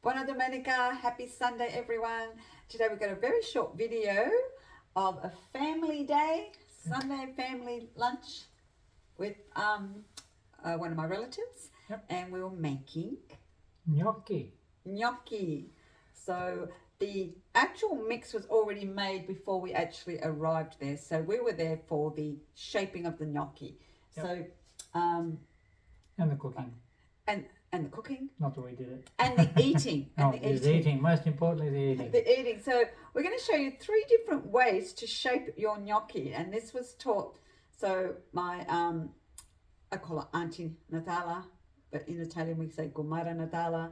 Buona Domenica, happy Sunday everyone. Today we've got a very short video of a family day, Sunday family lunch with one of my relatives. Yep. And we were making Gnocchi. So the actual mix was already made before we actually arrived there. So we were there for the shaping of the gnocchi. Yep. So And the cooking. And the cooking. Not that we did it. And the eating. The eating. Most importantly, the eating. The eating. So we're going to show you 3 different ways to shape your gnocchi. And this was taught, so my, I call her Auntie Natala, but in Italian we say Gomara Natala,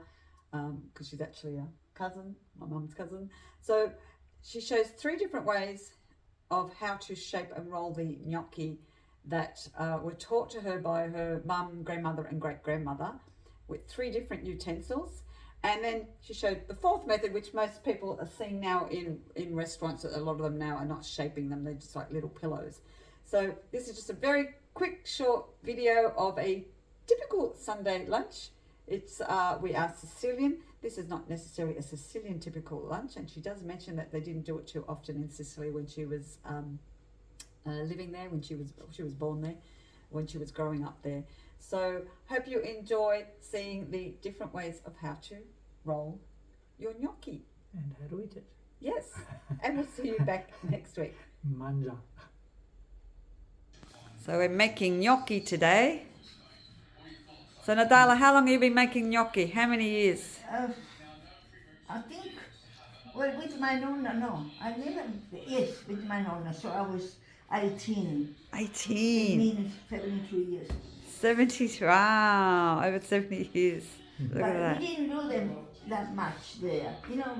because she's actually a cousin, my mum's cousin. So she shows 3 different ways of how to shape and roll the gnocchi that were taught to her by her mum, grandmother and great-grandmother, with 3 different utensils. And then she showed the 4th method, which most people are seeing now in restaurants. A lot of them now are not shaping them, they're just like little pillows. So this is just a very quick short video of a typical Sunday lunch. It's we are Sicilian. This is not necessarily a Sicilian typical lunch, and she does mention that they didn't do it too often in Sicily when she was living there, when she was born there, when she was growing up there. So hope you enjoy seeing the different ways of how to roll your gnocchi. And how to eat it. Yes, and we'll see you back next week. Mangia. So we're making gnocchi today. So Nadala, how long have you been making gnocchi? How many years? I think, well, with my Nonna, no. I never, yes, with my Nonna. So I was 18. 18. It means 72 years. 70, wow, over 70 years. Look at But that. we didn't do them that much there. You know,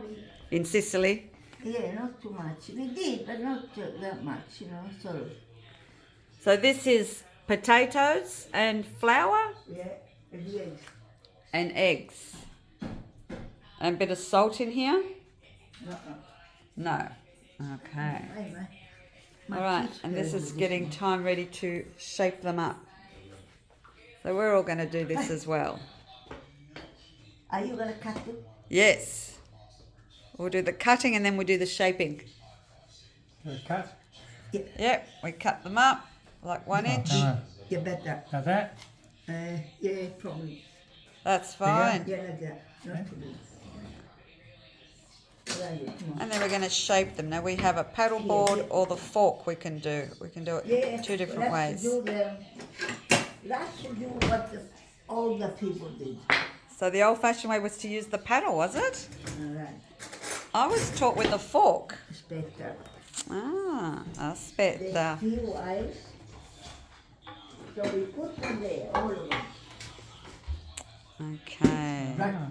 In Sicily? yeah, not too much. We did, but not that much, you know, so. So this is potatoes and flour Yeah, and the eggs. and eggs. And a bit of salt in here? No. Okay. All right, and this is getting time ready to shape them up. So we're all going to do this as well. Are you going to cut them? Yes. We'll do the cutting and then we'll do the shaping. Cut. Yep, we cut them up like 1 inch. Yeah, better. Like that. Yeah, probably. That's fine. Yeah, like that. Not too big. And then we're going to shape them. Now we have a paddle board or the fork we can do. We can do it 2 different ways. Let's do what the older people did. So the old-fashioned way was to use the paddle, was it? All right. I was taught with a fork. It's better. Ah, There's aspetta. few eyes. So we put them there, all of them. Okay, Right.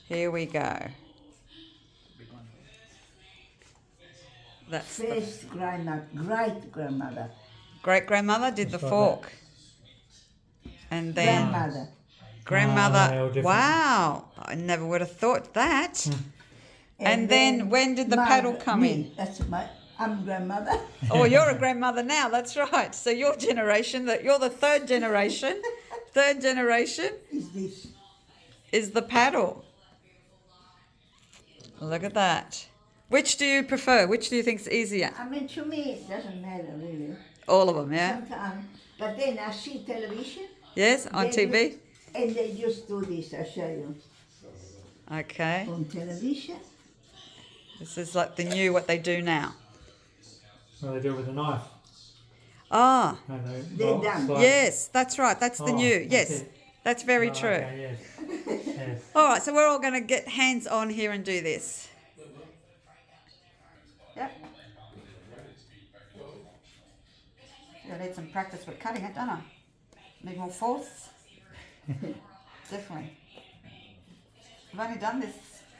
here we go. That's the First great-grandmother. great-grandmother did the That's fork. And then Grandmother. grandmother, they're all different. wow, I never would have thought that. And then when did the paddle come in? That's I'm grandmother. Oh, you're a grandmother now, that's right. So your generation, you're the 3rd generation. 3rd generation Is this? is the paddle. Look at that. Which do you prefer? Which do you think's easier? I mean, to me, it doesn't matter really. All of them, yeah? Sometimes, but then I see television. Yes, on They TV? And they just do this, I'll show you. Okay. On television. This is like the new, what they do now. Well, they do it with a knife. Ah, And They're done. yes, that's right. That's the Oh, new. that's Yes, it. that's very Oh, true. okay, yes. Yes. All right, so we're all going to get hands on here and do this. Yep. I need some practice with cutting it, don't I? Need more force. Definitely. I've only done this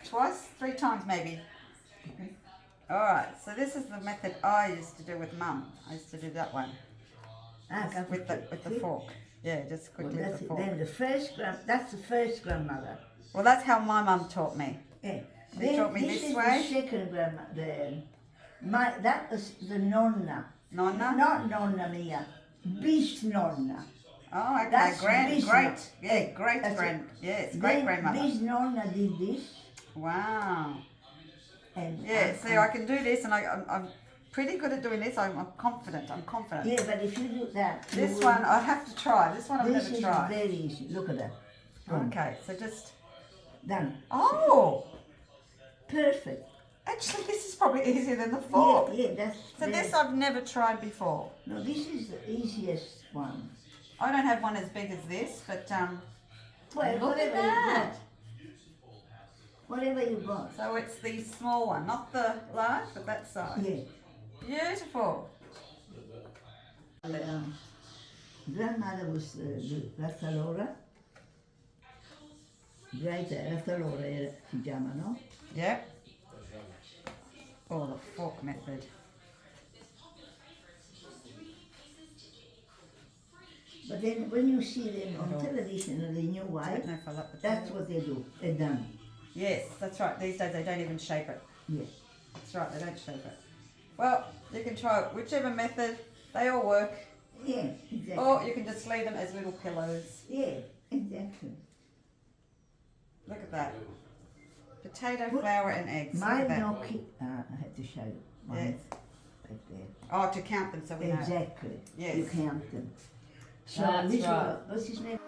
twice, 3 times maybe. All right, so this is the method I used to do with Mum. I used to do that one with the fork. Yeah, just Well, quickly with that's the it. fork. Then that's the first grandmother. Well, that's how my mum taught me. Yeah. They Then taught me this this is way. the second grandmother. That was the Nonna. Nonna? Not Nonna mia. Bis Nonna. Oh, okay. That's Great. business. Yeah, great That's friend. Yes, Then great grandmother. this Nonna did this. Wow. And Yeah, see, I can do this, and I'm pretty good at doing this. I'm confident. I'm confident. Yeah, but if you do that, you This will- one I have to try. This one I've this never is tried. very easy. Look at that. Boom. Okay, so just. Done. Oh, Perfect. actually, this is probably easier than the fork. Yeah, that's. So very- this I've never tried before. No, this is the easiest one. I don't have one as big as this, but Well, look at that. Whatever you got. So it's the small one, not the large, but that size. Yeah. Beautiful. Grandmother was the raffalora. Raffalora si chiama, no? Yep. Oh, the fork method. But then when you see them on television and the new I wife, don't know if I like the that's what they do. They're done. Yes, that's right. These days they don't even shape it. Yeah. That's right, they don't shape it. Well, you can try whichever method. They all work. Yeah, exactly. Or you can just leave them as little pillows. Yeah, exactly. Look at that. Potato, flour and eggs. Look My at that. gnocchi, I have to show you. Mine's right there. Oh, to count them so we know. Exactly. Yes. You count them. So That's this right. one, what's his name?